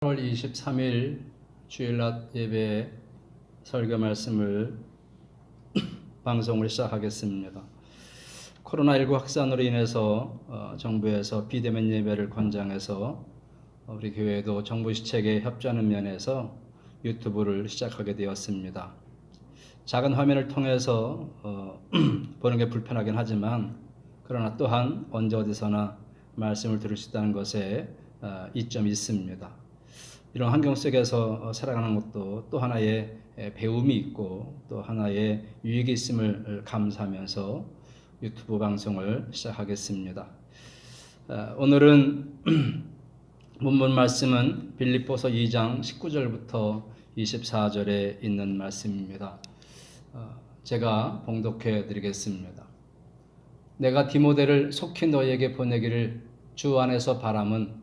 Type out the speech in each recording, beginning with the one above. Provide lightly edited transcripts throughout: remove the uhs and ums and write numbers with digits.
8월 23일 주일낮 예배 설교 말씀을 방송을 시작하겠습니다. 코로나19 확산으로 인해서 정부에서 비대면 예배를 권장해서 우리 교회도 정부 시책에 협조하는 면에서 유튜브를 시작하게 되었습니다. 작은 화면을 통해서 보는 게 불편하긴 하지만 그러나 또한 언제 어디서나 말씀을 들을 수 있다는 것에 이점이 있습니다. 이런 환경 속에서 살아가는 것도 또 하나의 배움이 있고 또 하나의 유익이 있음을 감사하면서 유튜브 방송을 시작하겠습니다. 오늘은 본문 말씀은 빌립보서 2장 19절부터 24절에 있는 말씀입니다. 제가 봉독해 드리겠습니다. 내가 디모데를 속히 너희에게 보내기를 주 안에서 바람은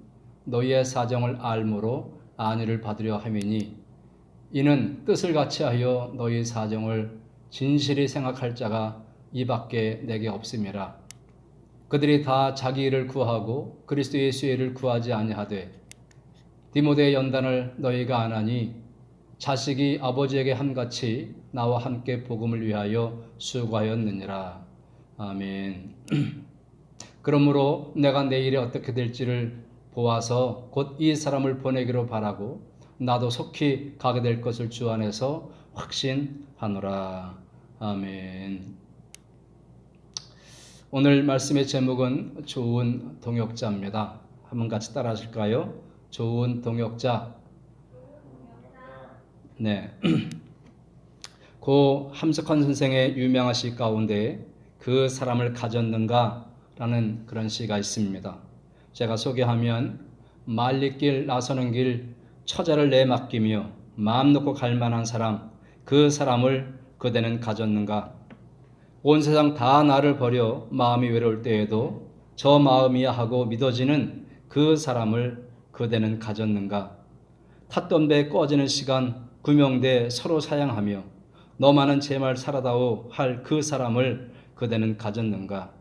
너희의 사정을 알므로 안위를 받으려 함이니 이는 뜻을 같이 하여 너희 사정을 진실히 생각할 자가 이밖에 내게 없음이라. 그들이 다 자기 일을 구하고 그리스도 예수의 일을 구하지 아니하되 디모데의 연단을 너희가 안하니 자식이 아버지에게 함같이 나와 함께 복음을 위하여 수고하였느니라. 아멘. 그러므로 내가 내일이 어떻게 될지를 보아서 곧 이 사람을 보내기로 바라고 나도 속히 가게 될 것을 주 안에서 확신하노라. 아멘. 오늘 말씀의 제목은 좋은 동역자입니다. 한번 같이 따라 하실까요? 좋은 동역자. 네. 고 함석헌 선생의 유명한 시 가운데 그 사람을 가졌는가 라는 그런 시가 있습니다. 제가 소개하면 말리길 나서는 길 처자를 내맡기며 마음 놓고 갈 만한 사람, 그 사람을 그대는 가졌는가? 온 세상 다 나를 버려 마음이 외로울 때에도 저 마음이야 하고 믿어지는 그 사람을 그대는 가졌는가? 탔던 배 꺼지는 시간 구명대 서로 사양하며 너만은 제말 살아다오 할 그 사람을 그대는 가졌는가?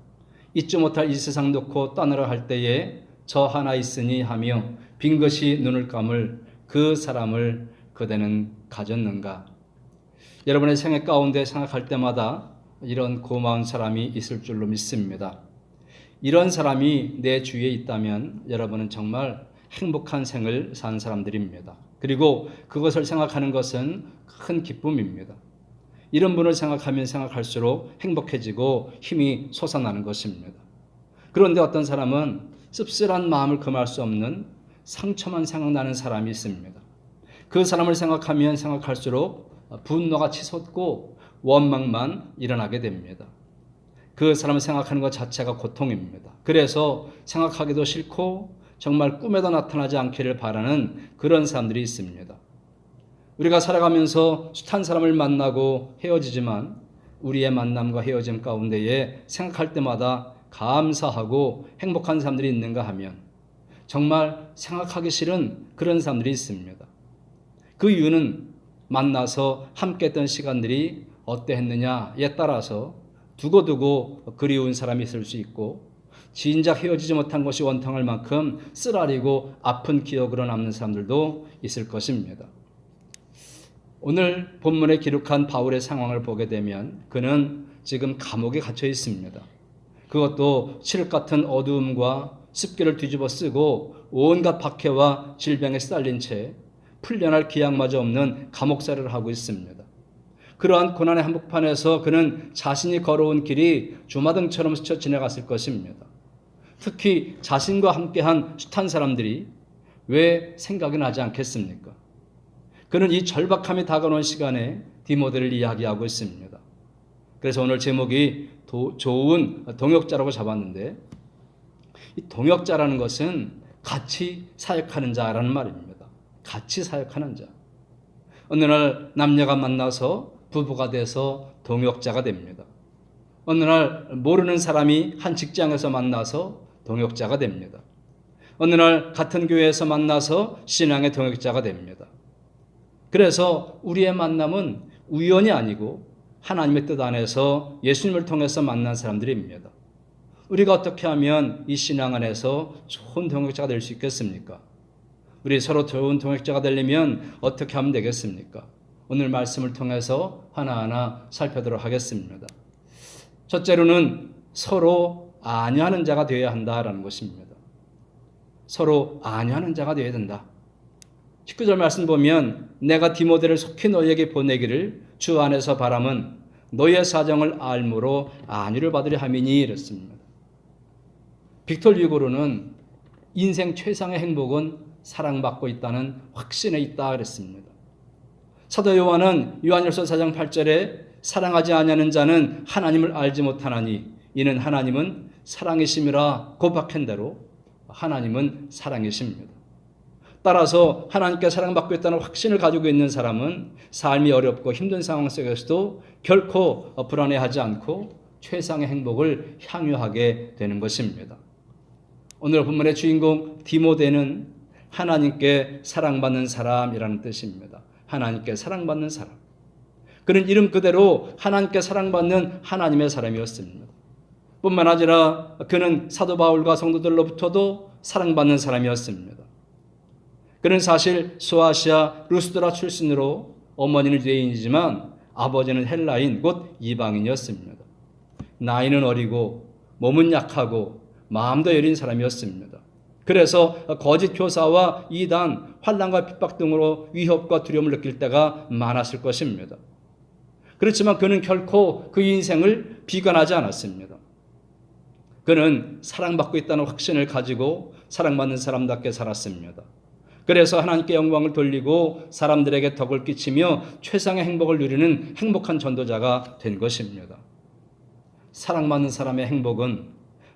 잊지 못할 이 세상 놓고 떠나려 할 때에 저 하나 있으니 하며 빈 것이 눈을 감을 그 사람을 그대는 가졌는가? 여러분의 생애 가운데 생각할 때마다 이런 고마운 사람이 있을 줄로 믿습니다. 이런 사람이 내 주위에 있다면 여러분은 정말 행복한 생을 산 사람들입니다. 그리고 그것을 생각하는 것은 큰 기쁨입니다. 이런 분을 생각하면 생각할수록 행복해지고 힘이 솟아나는 것입니다. 그런데 어떤 사람은 씁쓸한 마음을 금할 수 없는 상처만 생각나는 사람이 있습니다. 그 사람을 생각하면 생각할수록 분노가 치솟고 원망만 일어나게 됩니다. 그 사람을 생각하는 것 자체가 고통입니다. 그래서 생각하기도 싫고 정말 꿈에도 나타나지 않기를 바라는 그런 사람들이 있습니다. 우리가 살아가면서 숱한 사람을 만나고 헤어지지만 우리의 만남과 헤어짐 가운데에 생각할 때마다 감사하고 행복한 사람들이 있는가 하면 정말 생각하기 싫은 그런 사람들이 있습니다. 그 이유는 만나서 함께 했던 시간들이 어떠했느냐에 따라서 두고두고 그리운 사람이 있을 수 있고 진작 헤어지지 못한 것이 원통할 만큼 쓰라리고 아픈 기억으로 남는 사람들도 있을 것입니다. 오늘 본문에 기록한 바울의 상황을 보게 되면 그는 지금 감옥에 갇혀 있습니다. 그것도 칠흑 같은 어두움과 습기를 뒤집어 쓰고 온갖 박해와 질병에 시달린 채 풀려날 기약마저 없는 감옥살이를 하고 있습니다. 그러한 고난의 한복판에서 그는 자신이 걸어온 길이 주마등처럼 스쳐 지나갔을 것입니다. 특히 자신과 함께한 숱한 사람들이 왜 생각이 나지 않겠습니까? 그는 이 절박함이 다가오는 시간에 디모데를 이야기하고 있습니다. 그래서 오늘 제목이 좋은 동역자라고 잡았는데 이 동역자라는 것은 같이 사역하는 자라는 말입니다. 같이 사역하는 자. 어느 날 남녀가 만나서 부부가 돼서 동역자가 됩니다. 어느 날 모르는 사람이 한 직장에서 만나서 동역자가 됩니다. 어느 날 같은 교회에서 만나서 신앙의 동역자가 됩니다. 그래서 우리의 만남은 우연이 아니고 하나님의 뜻 안에서 예수님을 통해서 만난 사람들입니다. 우리가 어떻게 하면 이 신앙 안에서 좋은 동역자가 될 수 있겠습니까? 우리 서로 좋은 동역자가 되려면 어떻게 하면 되겠습니까? 오늘 말씀을 통해서 하나하나 살펴보도록 하겠습니다. 첫째로는 서로 안위하는 자가 되어야 한다라는 것입니다. 서로 안위하는 자가 되어야 된다. 19절 말씀 보면 내가 디모데를 속히 너희에게 보내기를 주 안에서 바람은 너희의 사정을 알므로 안위를 받으려 함이니 이랬습니다. 빅토르 휴고로는 인생 최상의 행복은 사랑받고 있다는 확신에 있다 그랬습니다. 사도 요한은 요한일서 4장 8절에 사랑하지 아니하는 자는 하나님을 알지 못하나니 이는 하나님은 사랑이심이라 고백한 대로 하나님은 사랑이십니다. 따라서 하나님께 사랑받고 있다는 확신을 가지고 있는 사람은 삶이 어렵고 힘든 상황 속에서도 결코 불안해하지 않고 최상의 행복을 향유하게 되는 것입니다. 오늘 본문의 주인공 디모데는 하나님께 사랑받는 사람이라는 뜻입니다. 하나님께 사랑받는 사람. 그는 이름 그대로 하나님께 사랑받는 하나님의 사람이었습니다. 뿐만 아니라 그는 사도 바울과 성도들로부터도 사랑받는 사람이었습니다. 그는 사실 소아시아 루스드라 출신으로 어머니는 유대인이지만 아버지는 헬라인 곧 이방인이었습니다. 나이는 어리고 몸은 약하고 마음도 여린 사람이었습니다. 그래서 거짓 교사와 이단, 환난과 핍박 등으로 위협과 두려움을 느낄 때가 많았을 것입니다. 그렇지만 그는 결코 그 인생을 비관하지 않았습니다. 그는 사랑받고 있다는 확신을 가지고 사랑받는 사람답게 살았습니다. 그래서 하나님께 영광을 돌리고 사람들에게 덕을 끼치며 최상의 행복을 누리는 행복한 전도자가 된 것입니다. 사랑받는 사람의 행복은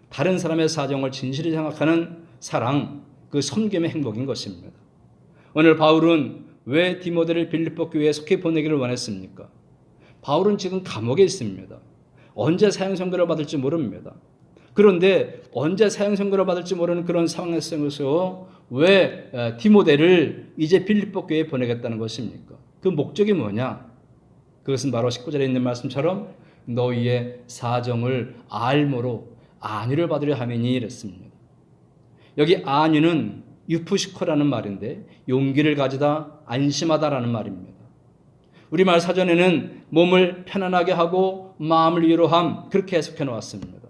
다른 사람의 사정을 진실히 생각하는 사랑, 그 섬김의 행복인 것입니다. 오늘 바울은 왜 디모데를 빌립보 교회에 속히 보내기를 원했습니까? 바울은 지금 감옥에 있습니다. 언제 사형 선고를 받을지 모릅니다. 그런데 언제 사형 선고를 받을지 모르는 그런 상황에서 왜 디모데를 이제 빌립보 교회에 보내겠다는 것입니까? 그 목적이 뭐냐? 그것은 바로 19절에 있는 말씀처럼 너희의 사정을 알므로 안위를 받으려 함이니 이랬습니다. 여기 안위는 유푸시코라는 말인데 용기를 가지다, 안심하다라는 말입니다. 우리말 사전에는 몸을 편안하게 하고 마음을 위로함 그렇게 해석해 놓았습니다.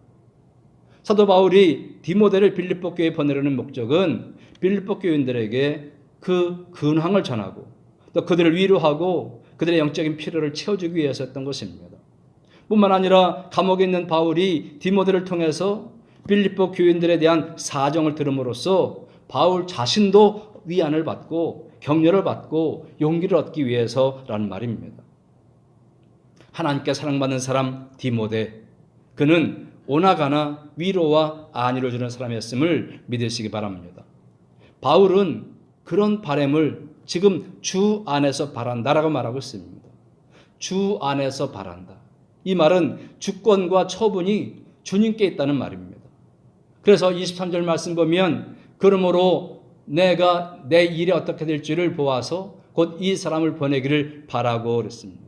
사도 바울이 디모데를 빌립보 교회에 보내려는 목적은 빌립보 교인들에게 그 근황을 전하고 또 그들을 위로하고 그들의 영적인 필요를 채워주기 위해서였던 것입니다. 뿐만 아니라 감옥에 있는 바울이 디모데를 통해서 빌립보 교인들에 대한 사정을 들음으로써 바울 자신도 위안을 받고 격려를 받고 용기를 얻기 위해서라는 말입니다. 하나님께 사랑받는 사람 디모데, 그는 오나가나 위로와 안위를 주는 사람이었음을 믿으시기 바랍니다. 바울은 그런 바람을 지금 주 안에서 바란다라고 말하고 있습니다. 주 안에서 바란다. 이 말은 주권과 처분이 주님께 있다는 말입니다. 그래서 23절 말씀 보면 그러므로 내가 내 일이 어떻게 될지를 보아서 곧 이 사람을 보내기를 바라고 그랬습니다.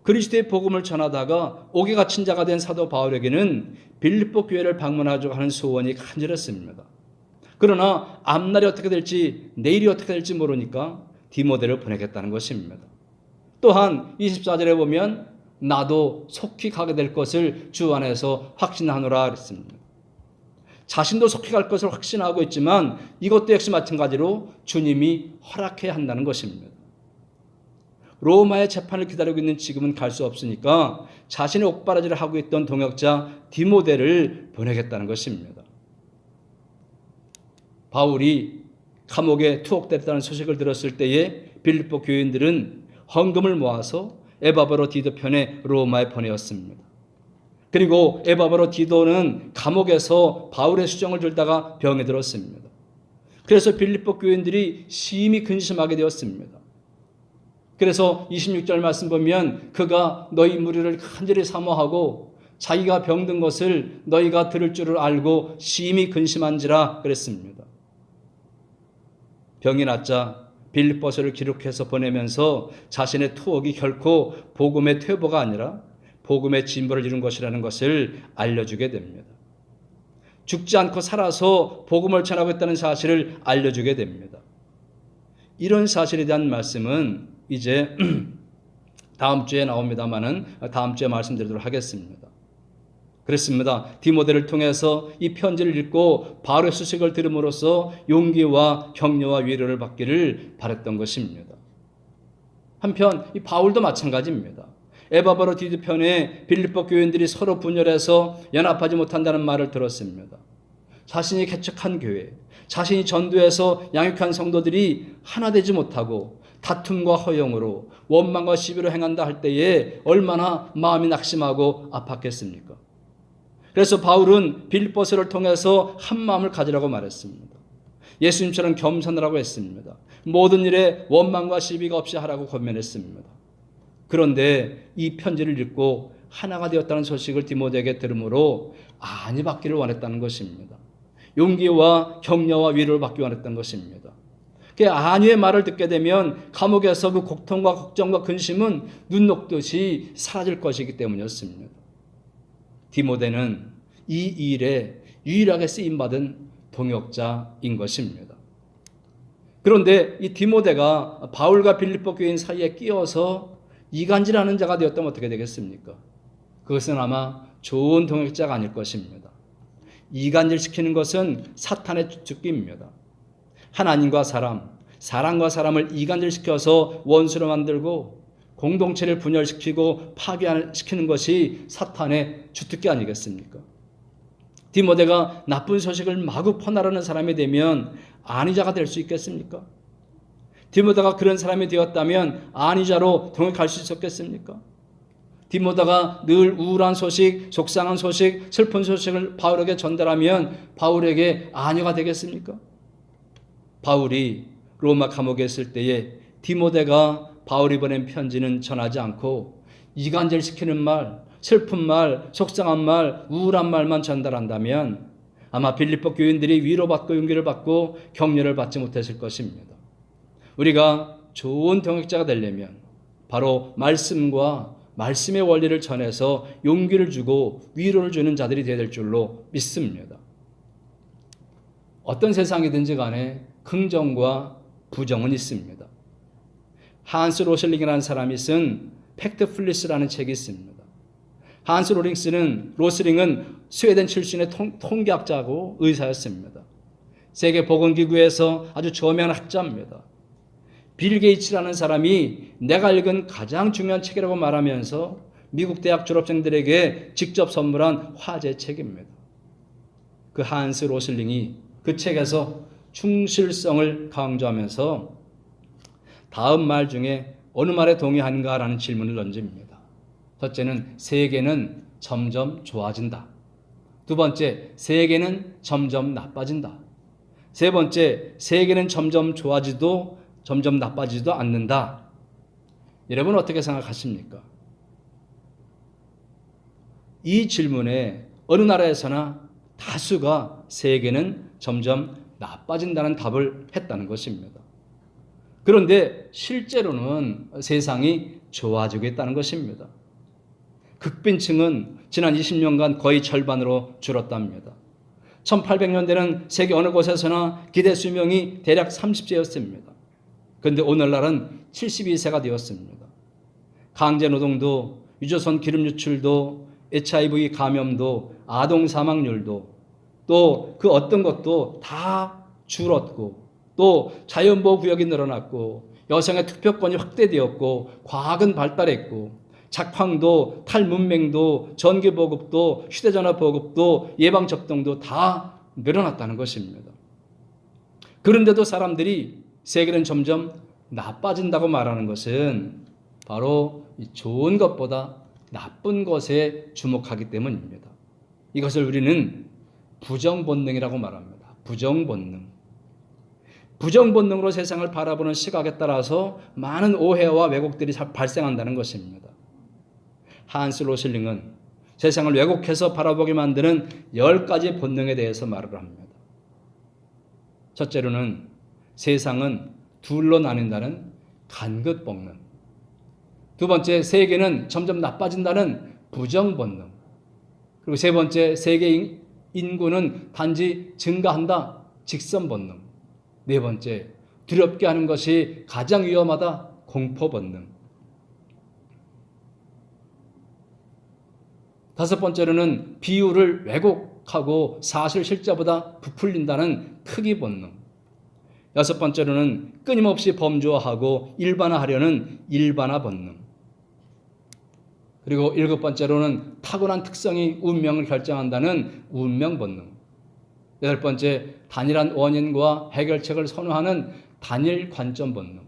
그리스도의 복음을 전하다가 옥에 갇힌 자가 된 사도 바울에게는 빌립보 교회를 방문하자고 하는 소원이 간절했습니다. 그러나 앞날이 어떻게 될지 내일이 어떻게 될지 모르니까 디모데를 보내겠다는 것입니다. 또한 24절에 보면 나도 속히 가게 될 것을 주 안에서 확신하노라 그랬습니다. 자신도 속히 갈 것을 확신하고 있지만 이것도 역시 마찬가지로 주님이 허락해야 한다는 것입니다. 로마의 재판을 기다리고 있는 지금은 갈 수 없으니까 자신의 옥바라지를 하고 있던 동역자 디모데를 보내겠다는 것입니다. 바울이 감옥에 투옥됐다는 소식을 들었을 때에 빌립보 교인들은 헌금을 모아서 에바브로 디도 편에 로마에 보내었습니다. 그리고 에바브로 디도는 감옥에서 바울의 수정을 들다가 병에 들었습니다. 그래서 빌립보 교인들이 심히 근심하게 되었습니다. 그래서 26절 말씀 보면 그가 너희 무리를 간절히 사모하고 자기가 병든 것을 너희가 들을 줄을 알고 심히 근심한지라 그랬습니다. 병이 낫자 빌립보서를 기록해서 보내면서 자신의 투옥이 결코 복음의 퇴보가 아니라 복음의 진보를 이룬 것이라는 것을 알려주게 됩니다. 죽지 않고 살아서 복음을 전하고 있다는 사실을 알려주게 됩니다. 이런 사실에 대한 말씀은 이제 다음 주에 나옵니다마는 다음 주에 말씀드리도록 하겠습니다. 그렇습니다. 디모데를 통해서 이 편지를 읽고 바울의 소식을 들음으로써 용기와 격려와 위로를 받기를 바랬던 것입니다. 한편 이 바울도 마찬가지입니다. 에바브로 뒤편에 빌립보 교인들이 서로 분열해서 연합하지 못한다는 말을 들었습니다. 자신이 개척한 교회, 자신이 전도해서 양육한 성도들이 하나 되지 못하고 다툼과 허용으로 원망과 시비로 행한다 할 때에 얼마나 마음이 낙심하고 아팠겠습니까? 그래서 바울은 빌립보서를 통해서 한 마음을 가지라고 말했습니다. 예수님처럼 겸손하라고 했습니다. 모든 일에 원망과 시비가 없이 하라고 권면했습니다. 그런데 이 편지를 읽고 하나가 되었다는 소식을 디모데에게 들으므로 안위 받기를 원했다는 것입니다. 용기와 격려와 위로를 받기 원했던 것입니다. 그 안위의 말을 듣게 되면 감옥에서 그 고통과 걱정과 근심은 눈 녹듯이 사라질 것이기 때문이었습니다. 디모데는 이 일에 유일하게 쓰임받은 동역자인 것입니다. 그런데 이 디모데가 바울과 빌립보 교인 사이에 끼어서 이간질하는 자가 되었다면 어떻게 되겠습니까? 그것은 아마 좋은 동역자가 아닐 것입니다. 이간질시키는 것은 사탄의 주특기입니다. 하나님과 사람과 사람을 이간질시켜서 원수로 만들고 공동체를 분열시키고 파괴시키는 것이 사탄의 주특기 아니겠습니까? 디모데가 나쁜 소식을 마구 퍼나르는 사람이 되면 안위자가 될 수 있겠습니까? 디모데가 그런 사람이 되었다면 안위자로 동역할 수 있었겠습니까? 디모데가 늘 우울한 소식, 속상한 소식, 슬픈 소식을 바울에게 전달하면 바울에게 안위가 되겠습니까? 바울이 로마 감옥에 있을 때에 디모데가 바울이 보낸 편지는 전하지 않고 이간질시키는 말, 슬픈 말, 속상한 말, 우울한 말만 전달한다면 아마 빌립보 교인들이 위로받고 용기를 받고 격려를 받지 못했을 것입니다. 우리가 좋은 동역자가 되려면 바로 말씀과 말씀의 원리를 전해서 용기를 주고 위로를 주는 자들이 되어야 될 줄로 믿습니다. 어떤 세상이든지 간에 긍정과 부정은 있습니다. 한스 로슬링이라는 사람이 쓴 팩트 플리스라는 책이 있습니다. 한스 로슬링은 스웨덴 출신의 통계학자고 의사였습니다. 세계보건기구에서 아주 저명한 학자입니다. 빌 게이츠라는 사람이 내가 읽은 가장 중요한 책이라고 말하면서 미국 대학 졸업생들에게 직접 선물한 화제 책입니다. 그 한스 로슬링이 그 책에서 충실성을 강조하면서 다음 말 중에 어느 말에 동의하는가라는 질문을 던집니다. 첫째는 세계는 점점 좋아진다. 두 번째, 세계는 점점 나빠진다. 세 번째, 세계는 점점 좋아지도 점점 나빠지지도 않는다. 여러분 어떻게 생각하십니까? 이 질문에 어느 나라에서나 다수가 세계는 점점 나빠진다는 답을 했다는 것입니다. 그런데 실제로는 세상이 좋아지고 있다는 것입니다. 극빈층은 지난 20년간 거의 절반으로 줄었답니다. 1800년대는 세계 어느 곳에서나 기대 수명이 대략 30세였습니다. 그런데 오늘날은 72세가 되었습니다. 강제노동도, 유조선 기름 유출도, HIV 감염도, 아동 사망률도 또 그 어떤 것도 다 줄었고 또 자연보호구역이 늘어났고 여성의 투표권이 확대되었고 과학은 발달했고 작황도 탈문맹도 전기보급도 휴대전화 보급도 예방접종도 다 늘어났다는 것입니다. 그런데도 사람들이 세계는 점점 나빠진다고 말하는 것은 바로 좋은 것보다 나쁜 것에 주목하기 때문입니다. 이것을 우리는 부정본능이라고 말합니다. 부정본능으로 세상을 바라보는 시각에 따라서 많은 오해와 왜곡들이 발생한다는 것입니다. 한스 로슬링은 세상을 왜곡해서 바라보게 만드는 10가지 본능에 대해서 말을 합니다. 첫째로는 세상은 둘로 나뉜다는 간극 본능. 두 번째, 세계는 점점 나빠진다는 부정 본능. 그리고 세 번째, 세계 인구는 단지 증가한다 직선 본능. 네 번째, 두렵게 하는 것이 가장 위험하다. 공포 본능. 다섯 번째로는 비유를 왜곡하고 사실 실제보다 부풀린다는 크기 본능. 여섯 번째로는 끊임없이 범주화하고 일반화하려는 일반화 본능. 그리고 일곱 번째로는 타고난 특성이 운명을 결정한다는 운명 본능. 여덟 번째, 단일한 원인과 해결책을 선호하는 단일 관점 본능.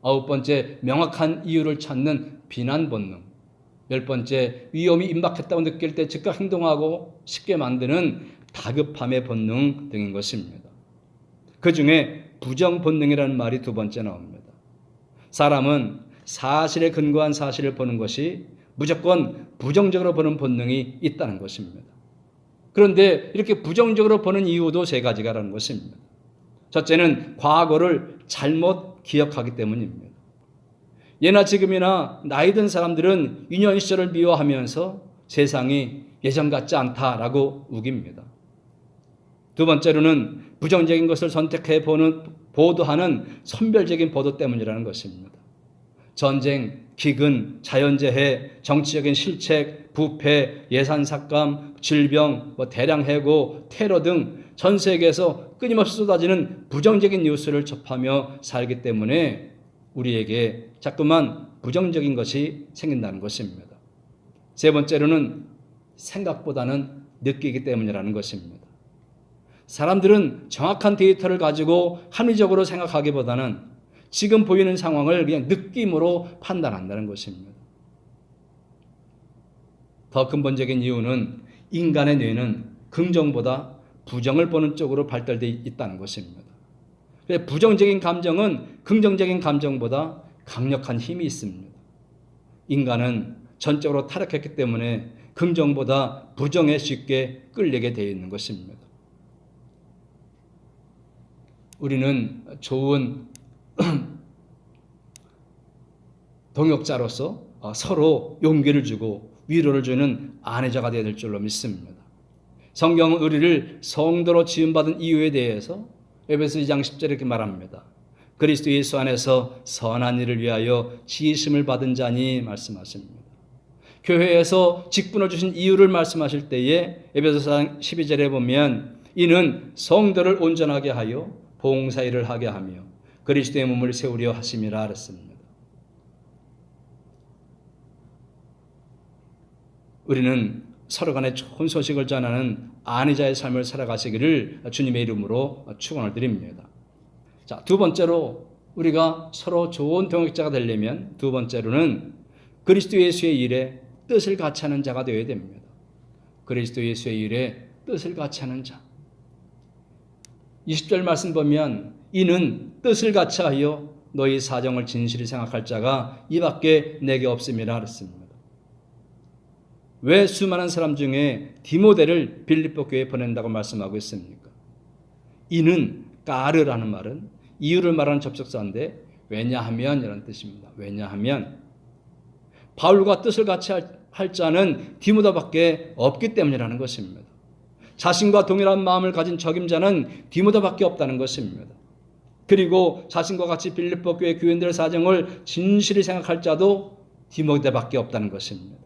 아홉 번째, 명확한 이유를 찾는 비난 본능. 열 번째, 위험이 임박했다고 느낄 때 즉각 행동하고 쉽게 만드는 다급함의 본능 등인 것입니다. 그 중에 부정 본능이라는 말이 두 번째 나옵니다. 사람은 사실에 근거한 사실을 보는 것이 무조건 부정적으로 보는 본능이 있다는 것입니다. 그런데 이렇게 부정적으로 보는 이유도 세 가지가라는 것입니다. 첫째는 과거를 잘못 기억하기 때문입니다. 예나 지금이나 나이 든 사람들은 유년 시절을 미워하면서 세상이 예전 같지 않다라고 우깁니다. 두 번째로는 부정적인 것을 선택해 보도하는 선별적인 보도 때문이라는 것입니다. 전쟁, 기근, 자연재해, 정치적인 실책, 부패, 예산 삭감, 질병, 대량 해고, 테러 등 전 세계에서 끊임없이 쏟아지는 부정적인 뉴스를 접하며 살기 때문에 우리에게 자꾸만 부정적인 것이 생긴다는 것입니다. 세 번째로는 생각보다는 느끼기 때문이라는 것입니다. 사람들은 정확한 데이터를 가지고 합리적으로 생각하기보다는 지금 보이는 상황을 그냥 느낌으로 판단한다는 것입니다. 더 근본적인 이유는 인간의 뇌는 긍정보다 부정을 보는 쪽으로 발달되어 있다는 것입니다. 부정적인 감정은 긍정적인 감정보다 강력한 힘이 있습니다. 인간은 전적으로 타락했기 때문에 긍정보다 부정에 쉽게 끌리게 되어 있는 것입니다. 우리는 좋은 동역자로서 서로 용기를 주고 위로를 주는 아내자가 되어야 될 줄로 믿습니다. 성경은 우리를 성도로 지음받은 이유에 대해서 에베소 2장 10절에 이렇게 말합니다. 그리스도 예수 안에서 선한 일을 위하여 지으심을 받은 자니 말씀하십니다. 교회에서 직분을 주신 이유를 말씀하실 때에 에베소 4장 12절에 보면 이는 성도를 온전하게 하여 봉사일을 하게 하며 그리스도의 몸을 세우려 하심이라 하셨습니다. 우리는 서로 간에 좋은 소식을 전하는 아내자의 삶을 살아가시기를 주님의 이름으로 축원을 드립니다. 자, 두 번째로 우리가 서로 좋은 동역자가 되려면 두 번째로는 그리스도 예수의 일에 뜻을 같이 하는 자가 되어야 됩니다. 그리스도 예수의 일에 뜻을 같이 하는 자. 20절 말씀 보면 이는 뜻을 같이 하여 너희 사정을 진실히 생각할 자가 이밖에 내게 없음이라 그랬습니다. 왜 수많은 사람 중에 디모데를 빌립보 교회에 보낸다고 말씀하고 있습니까? 이는 까르라는 말은 이유를 말하는 접속사인데 왜냐하면 이런 뜻입니다. 왜냐하면 바울과 뜻을 같이 할 자는 디모데밖에 없기 때문이라는 것입니다. 자신과 동일한 마음을 가진 적임자는 디모데밖에 없다는 것입니다. 그리고 자신과 같이 빌립보 교회 교인들의 사정을 진실히 생각할 자도 디모데밖에 없다는 것입니다.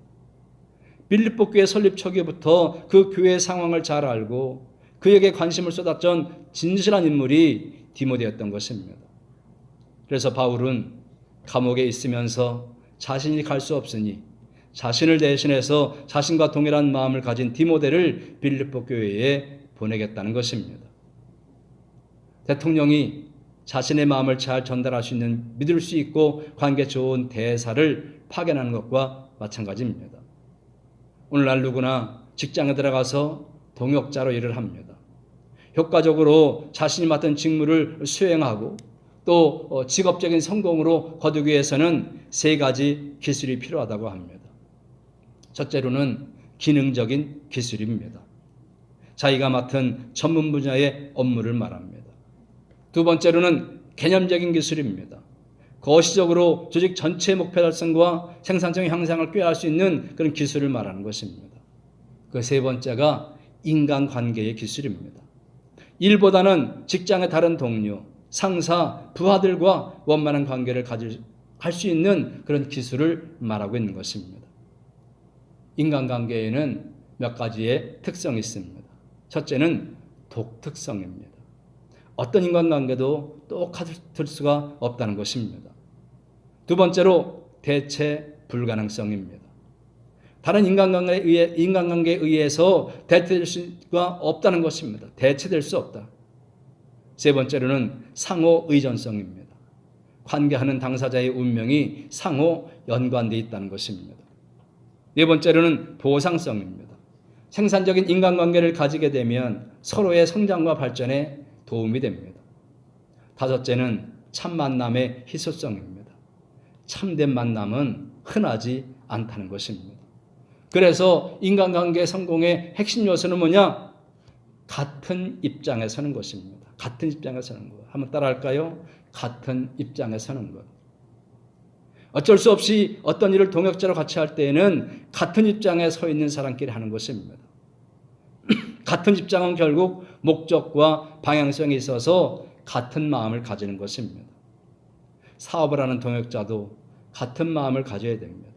빌립보 교회 설립 초기부터 그 교회의 상황을 잘 알고 그에게 관심을 쏟았던 진실한 인물이 디모데였던 것입니다. 그래서 바울은 감옥에 있으면서 자신이 갈 수 없으니 자신을 대신해서 자신과 동일한 마음을 가진 디모데를 빌립보 교회에 보내겠다는 것입니다. 대통령이 자신의 마음을 잘 전달할 수 있는 믿을 수 있고 관계 좋은 대사를 파견하는 것과 마찬가지입니다. 오늘날 누구나 직장에 들어가서 동역자로 일을 합니다. 효과적으로 자신이 맡은 직무를 수행하고 또 직업적인 성공으로 거두기 위해서는 세 가지 기술이 필요하다고 합니다. 첫째로는 기능적인 기술입니다. 자기가 맡은 전문 분야의 업무를 말합니다. 두 번째로는 개념적인 기술입니다. 거시적으로 조직 전체 목표 달성과 생산성 향상을 꾀할 수 있는 그런 기술을 말하는 것입니다. 그 세 번째가 인간관계의 기술입니다. 일보다는 직장의 다른 동료, 상사, 부하들과 원만한 관계를 할 수 있는 그런 기술을 말하고 있는 것입니다. 인간관계에는 몇 가지의 특성이 있습니다. 첫째는 독특성입니다. 어떤 인간관계도 똑같을 수가 없다는 것입니다. 두 번째로 대체 불가능성입니다. 다른 인간관계에 의해서 대체될 수가 없다는 것입니다. 대체될 수 없다. 세 번째로는 상호 의존성입니다. 관계하는 당사자의 운명이 상호 연관되어 있다는 것입니다. 네 번째로는 보상성입니다. 생산적인 인간관계를 가지게 되면 서로의 성장과 발전에 도움이 됩니다. 다섯째는 참 만남의 희소성입니다. 참된 만남은 흔하지 않다는 것입니다. 그래서 인간관계 성공의 핵심 요소는 뭐냐? 같은 입장에 서는 것입니다. 같은 입장에 서는 것. 한번 따라할까요? 같은 입장에 서는 것. 어쩔 수 없이 어떤 일을 동역자로 같이 할 때에는 같은 입장에 서 있는 사람끼리 하는 것입니다. 같은 입장은 결국 목적과 방향성에 있어서 같은 마음을 가지는 것입니다. 사업을 하는 동역자도 같은 마음을 가져야 됩니다.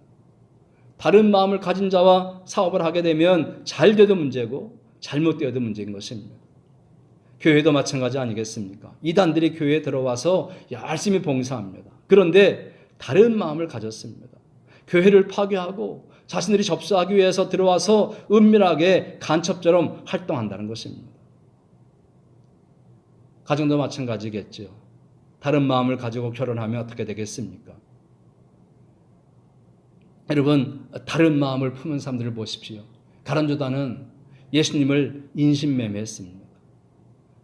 다른 마음을 가진 자와 사업을 하게 되면 잘 돼도 문제고 잘못되어도 문제인 것입니다. 교회도 마찬가지 아니겠습니까? 이단들이 교회에 들어와서 열심히 봉사합니다. 그런데 다른 마음을 가졌습니다. 교회를 파괴하고 자신들이 접수하기 위해서 들어와서 은밀하게 간첩처럼 활동한다는 것입니다. 가정도 마찬가지겠죠. 다른 마음을 가지고 결혼하면 어떻게 되겠습니까? 여러분, 다른 마음을 품은 사람들을 보십시오. 가룟유다는 예수님을 인신매매했습니다.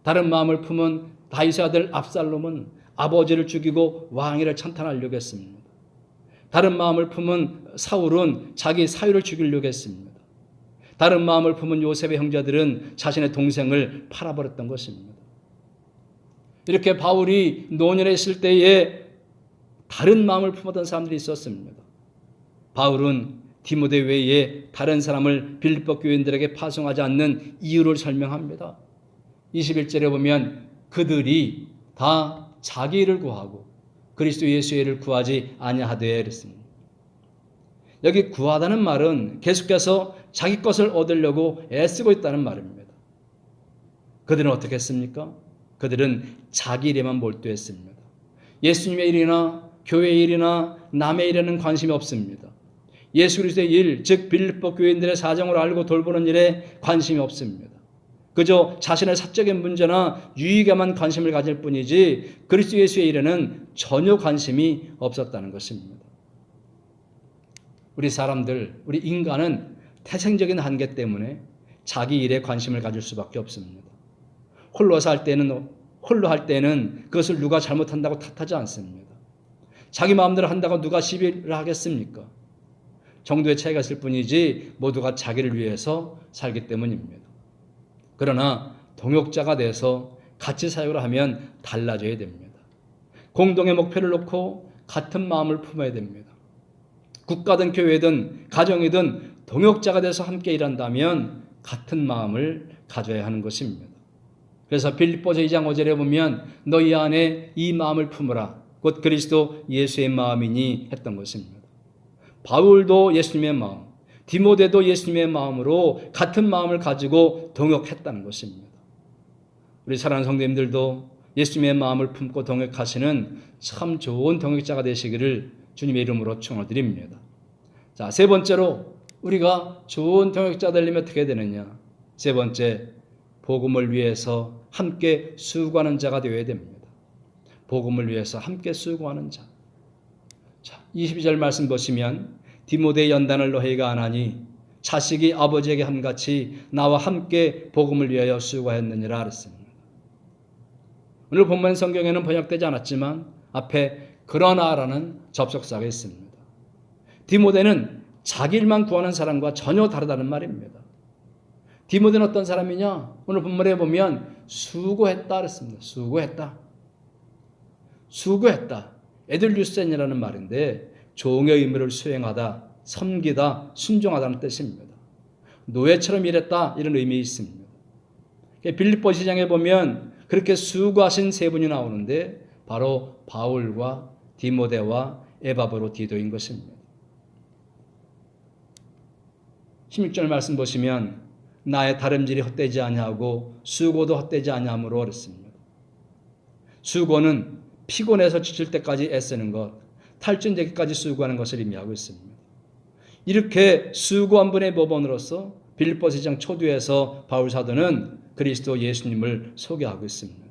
다른 마음을 품은 다윗의 아들 압살롬은 아버지를 죽이고 왕위를 찬탄하려고 했습니다. 다른 마음을 품은 사울은 자기 사위를 죽이려고 했습니다. 다른 마음을 품은 요셉의 형제들은 자신의 동생을 팔아버렸던 것입니다. 이렇게 바울이 노년에 있을 때에 다른 마음을 품었던 사람들이 있었습니다. 바울은 디모데 외에 다른 사람을 빌립보 교인들에게 파송하지 않는 이유를 설명합니다. 21절에 보면 그들이 다 자기 일을 구하고 그리스도 예수의 일을 구하지 아니하되 그랬습니다. 여기 구하다는 말은 계속해서 자기 것을 얻으려고 애쓰고 있다는 말입니다. 그들은 어떻게 했습니까? 그들은 자기 일에만 몰두했습니다. 예수님의 일이나 교회의 일이나 남의 일에는 관심이 없습니다. 예수 그리스도의 일, 즉 빌립보 교인들의 사정을 알고 돌보는 일에 관심이 없습니다. 그저 자신의 사적인 문제나 유익에만 관심을 가질 뿐이지 그리스도 예수의 일에는 전혀 관심이 없었다는 것입니다. 우리 사람들, 우리 인간은 태생적인 한계 때문에 자기 일에 관심을 가질 수밖에 없습니다. 홀로 할 때는 그것을 누가 잘못한다고 탓하지 않습니다. 자기 마음대로 한다고 누가 시비를 하겠습니까? 정도의 차이가 있을 뿐이지 모두가 자기를 위해서 살기 때문입니다. 그러나 동역자가 돼서 같이 사역을 하면 달라져야 됩니다. 공동의 목표를 놓고 같은 마음을 품어야 됩니다. 국가든 교회든 가정이든 동역자가 돼서 함께 일한다면 같은 마음을 가져야 하는 것입니다. 그래서 빌립보서 2장 5절에 보면 너희 안에 이 마음을 품으라 곧 그리스도 예수의 마음이니 했던 것입니다. 바울도 예수님의 마음, 디모데도 예수님의 마음으로 같은 마음을 가지고 동역했다는 것입니다. 우리 사랑하는 성도님들도 예수님의 마음을 품고 동역하시는 참 좋은 동역자가 되시기를 주님의 이름으로 축원드립니다. 자, 세 번째로 우리가 좋은 동역자 되려면 어떻게 되느냐? 세 번째, 복음을 위해서 함께 수고하는 자가 되어야 됩니다. 복음을 위해서 함께 수고하는 자. 자, 22절 말씀 보시면 디모데의 연단을 너희가 안 하니 자식이 아버지에게 함같이 나와 함께 복음을 위하여 수고하였느니라 그랬습니다. 오늘 본문 성경에는 번역되지 않았지만 앞에 그러나라는 접속사가 있습니다. 디모데는 자기 일만 구하는 사람과 전혀 다르다는 말입니다. 디모데는 어떤 사람이냐? 오늘 본문에 보면 수고했다 그랬습니다. 수고했다. 에들류센이라는 말인데 종의 의무를 수행하다, 섬기다, 순종하다는 뜻입니다. 노예처럼 일했다 이런 의미 있습니다. 빌립보 시장에 보면 그렇게 수고하신 세 분이 나오는데 바로 바울과 디모데와 에바브로디도인 것입니다. 16절 말씀 보시면 나의 다름질이 헛되지 아니하고 수고도 헛되지 아니함으로 그랬습니다. 수고는 피곤해서 지칠 때까지 애쓰는 것, 탈진되기까지 수고하는 것을 의미하고 있습니다. 이렇게 수고한 분의 모범으로서 빌립보서 2장 초두에서 바울 사도는 그리스도 예수님을 소개하고 있습니다.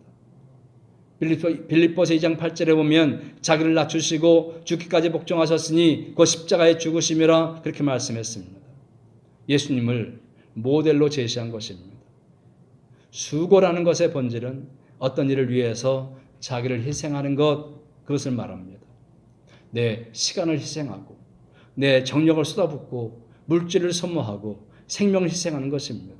빌립보서 2장 8절에 보면 자기를 낮추시고 죽기까지 복종하셨으니 그 십자가에 죽으심이라 그렇게 말씀했습니다. 예수님을 모델로 제시한 것입니다. 수고라는 것의 본질은 어떤 일을 위해서 자기를 희생하는 것, 그것을 말합니다. 내 시간을 희생하고 내 정력을 쏟아붓고 물질을 소모하고 생명을 희생하는 것입니다.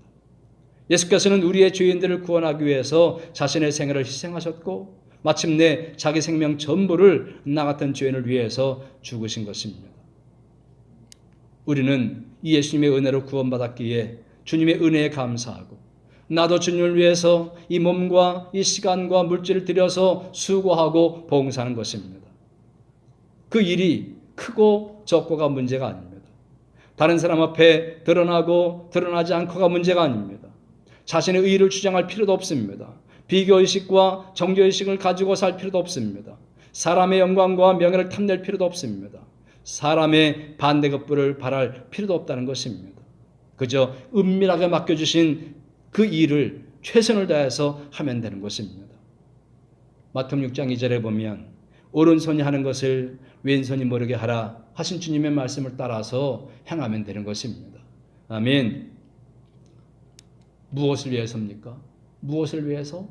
예수께서는 우리의 죄인들을 구원하기 위해서 자신의 생애를 희생하셨고 마침내 자기 생명 전부를 나 같은 죄인을 위해서 죽으신 것입니다. 우리는 이 예수님의 은혜로 구원받았기에 주님의 은혜에 감사하고 나도 주님을 위해서 이 몸과 이 시간과 물질을 들여서 수고하고 봉사하는 것입니다. 그 일이 크고 적고가 문제가 아닙니다. 다른 사람 앞에 드러나고 드러나지 않고가 문제가 아닙니다. 자신의 의의를 주장할 필요도 없습니다. 비교의식과 정교의식을 가지고 살 필요도 없습니다. 사람의 영광과 명예를 탐낼 필요도 없습니다. 사람의 반대급부를 바랄 필요도 없다는 것입니다. 그저 은밀하게 맡겨주신 그 일을 최선을 다해서 하면 되는 것입니다. 마태복음 6장 2절에 보면 오른손이 하는 것을 왼손이 모르게 하라 하신 주님의 말씀을 따라서 행하면 되는 것입니다. 아멘. 무엇을 위해서입니까? 무엇을 위해서?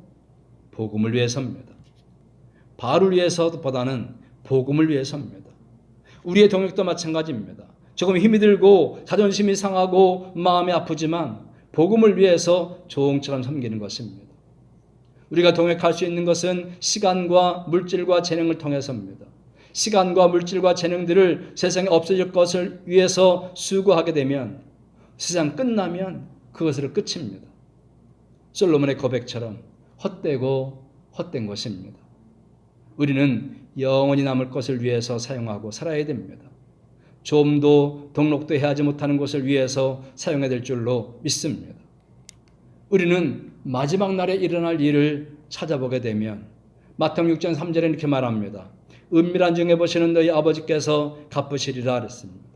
복음을 위해서입니다. 바울을 위해서보다는 복음을 위해서입니다. 우리의 동역도 마찬가지입니다. 조금 힘이 들고 자존심이 상하고 마음이 아프지만 복음을 위해서 종처럼 섬기는 것입니다. 우리가 동역할 수 있는 것은 시간과 물질과 재능을 통해서입니다. 시간과 물질과 재능들을 세상에 없어질 것을 위해서 수고하게 되면 세상 끝나면 그것으로 끝입니다. 솔로몬의 고백처럼 헛되고 헛된 것입니다. 우리는 영원히 남을 것을 위해서 사용하고 살아야 됩니다. 좀도 등록도 해하지 못하는 것을 위해서 사용해야 될 줄로 믿습니다. 우리는 마지막 날에 일어날 일을 찾아보게 되면 마태복음 6장 3절에 이렇게 말합니다. 은밀한 중에 보시는 너희 아버지께서 갚으시리라 그랬습니다.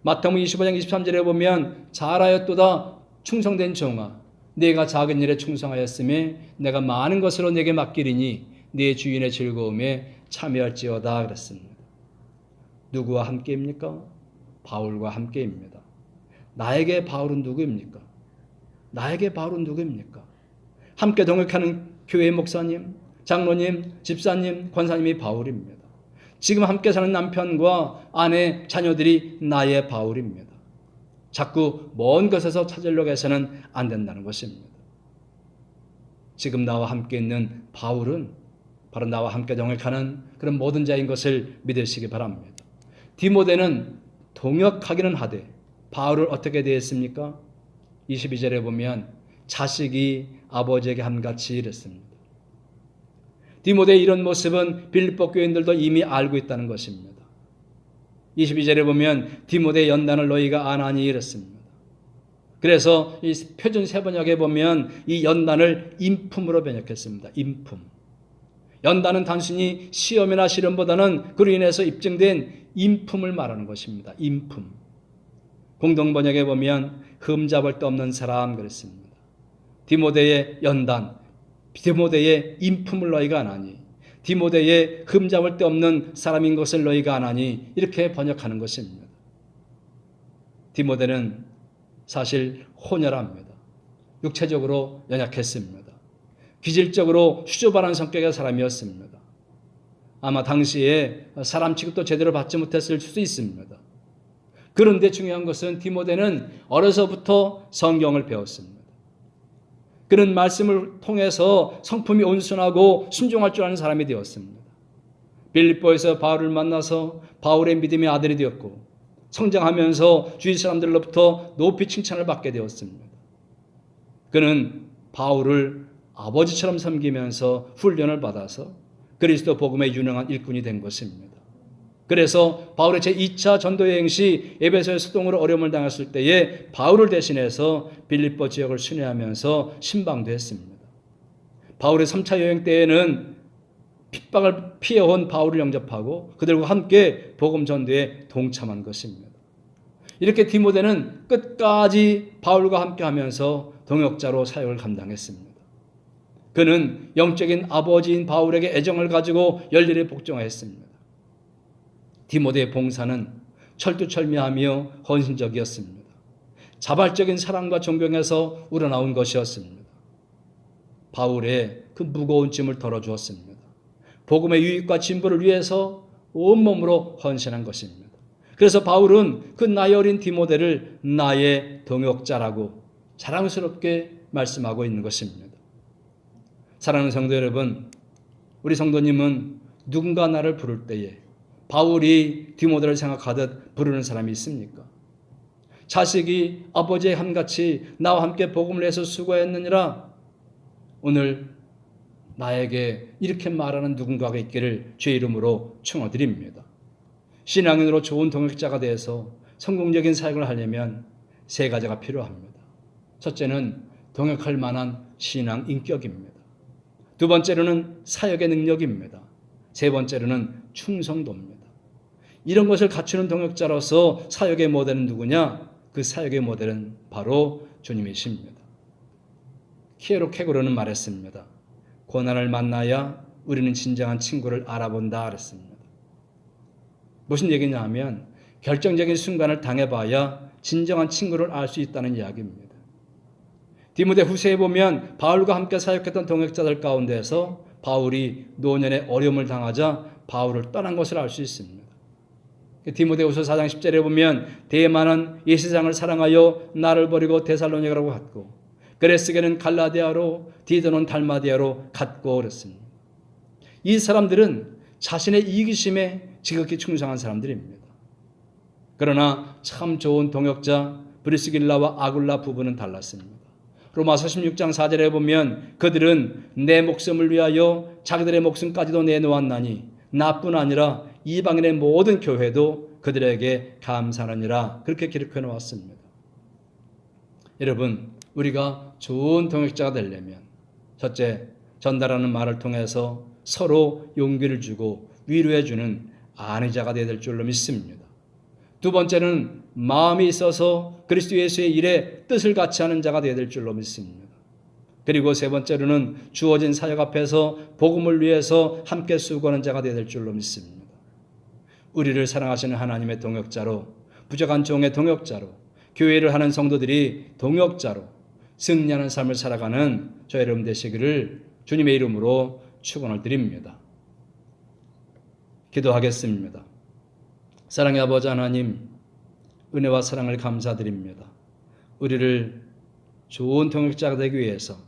마태복음 25장 23절에 보면 잘하였도다 충성된 종아 네가 작은 일에 충성하였음에 내가 많은 것으로 네게 맡기리니 네 주인의 즐거움에 참여할지어다 그랬습니다. 누구와 함께입니까? 바울과 함께입니다. 나에게 바울은 누구입니까? 나에게 바울은 누구입니까? 함께 동역하는 교회 목사님, 장로님, 집사님, 권사님이 바울입니다. 지금 함께 사는 남편과 아내, 자녀들이 나의 바울입니다. 자꾸 먼 곳에서 찾으려고 해서는 안 된다는 것입니다. 지금 나와 함께 있는 바울은 바로 나와 함께 동역하는 그런 모든 자인 것을 믿으시기 바랍니다. 디모데는 동역하기는 하되 바울을 어떻게 대했습니까? 22절에 보면 자식이 아버지에게 함같이 이랬습니다. 디모데의 이런 모습은 빌립보 교인들도 이미 알고 있다는 것입니다. 22절에 보면 디모데의 연단을 너희가 아나니 이랬습니다. 그래서 이 표준 세번역에 보면 이 연단을 인품으로 번역했습니다. 인품. 연단은 단순히 시험이나 시련보다는 그로 인해서 입증된 인품을 말하는 것입니다. 인품. 공동번역에 보면 흠잡을 데 없는 사람 그랬습니다. 디모데의 연단, 디모데의 인품을 너희가 아나니, 디모데의 흠잡을 데 없는 사람인 것을 너희가 아나니 이렇게 번역하는 것입니다. 디모데는 사실 혼혈합니다. 육체적으로 연약했습니다. 기질적으로 수줍어하는 성격의 사람이었습니다. 아마 당시에 사람 취급도 제대로 받지 못했을 수도 있습니다. 그런데 중요한 것은 디모데는 어려서부터 성경을 배웠습니다. 그는 말씀을 통해서 성품이 온순하고 순종할 줄 아는 사람이 되었습니다. 빌립보에서 바울을 만나서 바울의 믿음의 아들이 되었고 성장하면서 주위 사람들로부터 높이 칭찬을 받게 되었습니다. 그는 바울을 아버지처럼 섬기면서 훈련을 받아서 그리스도 복음의 유능한 일꾼이 된 것입니다. 그래서 바울의 제2차 전도 여행 시 에베소의 수동으로 어려움을 당했을 때에 바울을 대신해서 빌립보 지역을 순회하면서 신방도 했습니다. 바울의 3차 여행 때에는 핍박을 피해온 바울을 영접하고 그들과 함께 복음 전도에 동참한 것입니다. 이렇게 디모데는 끝까지 바울과 함께 하면서 동역자로 사역을 감당했습니다. 그는 영적인 아버지인 바울에게 애정을 가지고 열렬히 복종했습니다. 디모데의 봉사는 철두철미하며 헌신적이었습니다. 자발적인 사랑과 존경에서 우러나온 것이었습니다. 바울의 그 무거운 짐을 덜어주었습니다. 복음의 유익과 진보를 위해서 온몸으로 헌신한 것입니다. 그래서 바울은 그 나이 어린 디모데를 나의 동역자라고 자랑스럽게 말씀하고 있는 것입니다. 사랑하는 성도 여러분, 우리 성도님은 누군가 나를 부를 때에 바울이 디모데를 생각하듯 부르는 사람이 있습니까? 자식이 아버지의 함같이 나와 함께 복음을 해서 수고했느니라. 오늘 나에게 이렇게 말하는 누군가가 있기를 주의 이름으로 축원드립니다. 신앙인으로 좋은 동역자가 되어서 성공적인 사역을 하려면 세 가지가 필요합니다. 첫째는 동역할 만한 신앙 인격입니다. 두 번째로는 사역의 능력입니다. 세 번째로는 충성도입니다. 이런 것을 갖추는 동역자로서 사역의 모델은 누구냐? 그 사역의 모델은 바로 주님이십니다. 키에로 케고르는 말했습니다. 고난을 만나야 우리는 진정한 친구를 알아본다 그랬습니다. 무슨 얘기냐 하면 결정적인 순간을 당해봐야 진정한 친구를 알 수 있다는 이야기입니다. 디모데 후서에 보면 바울과 함께 사역했던 동역자들 가운데서 바울이 노년에 어려움을 당하자 바울을 떠난 것을 알 수 있습니다. 디모데후서 4장 10절에 보면 데마는 이 세상을 사랑하여 나를 버리고 데살로니가로 갔고 그레스게는 갈라디아로 디도는 달마디아로 갔고 그랬습니다. 이 사람들은 자신의 이기심에 지극히 충성한 사람들입니다. 그러나 참 좋은 동역자 브리스길라와 아굴라 부부는 달랐습니다. 로마서 16장 4절에 보면 그들은 내 목숨을 위하여 자기들의 목숨까지도 내놓았나니 나뿐 아니라 이방인의 모든 교회도 그들에게 감사하느니라 그렇게 기록해 놓았습니다. 여러분, 우리가 좋은 동역자가 되려면 첫째, 전달하는 말을 통해서 서로 용기를 주고 위로해 주는 안의자가 되어야 될 줄로 믿습니다. 두 번째는 마음이 있어서 그리스도 예수의 일에 뜻을 같이 하는 자가 되어야 될 줄로 믿습니다. 그리고 세 번째로는 주어진 사역 앞에서 복음을 위해서 함께 수고하는 자가 되어야 될 줄로 믿습니다. 우리를 사랑하시는 하나님의 동역자로, 부족한 종의 동역자로, 교회를 하는 성도들이 동역자로 승리하는 삶을 살아가는 저 여러분 되시기를 주님의 이름으로 축원을 드립니다. 기도하겠습니다. 사랑의 아버지 하나님, 은혜와 사랑을 감사드립니다. 우리를 좋은 동역자가 되기 위해서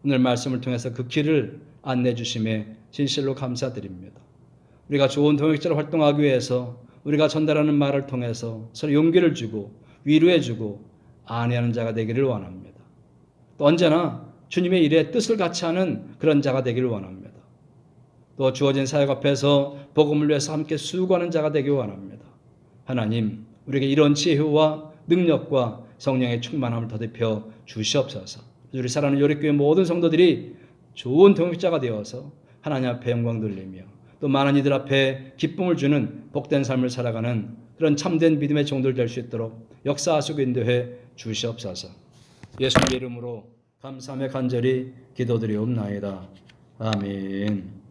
오늘 말씀을 통해서 그 길을 안내해 주심에 진실로 감사드립니다. 우리가 좋은 동역자로 활동하기 위해서 우리가 전달하는 말을 통해서 서로 용기를 주고 위로해 주고 안위하는 자가 되기를 원합니다. 또 언제나 주님의 일에 뜻을 같이 하는 그런 자가 되기를 원합니다. 또 주어진 사역 앞에서 복음을 위해서 함께 수고하는 자가 되기 원합니다. 하나님, 우리에게 이런 지혜와 능력과 성령의 충만함을 더딥혀 주시옵소서. 우리 사랑하는 요리교회 모든 성도들이 좋은 동역자가 되어서 하나님 앞에 영광 돌리며 또 많은 이들 앞에 기쁨을 주는 복된 삶을 살아가는 그런 참된 믿음의 종들 될 수 있도록 역사하시고 인도해 주시옵소서. 예수님의 이름으로 감사하며 간절히 기도드리옵나이다. 아멘.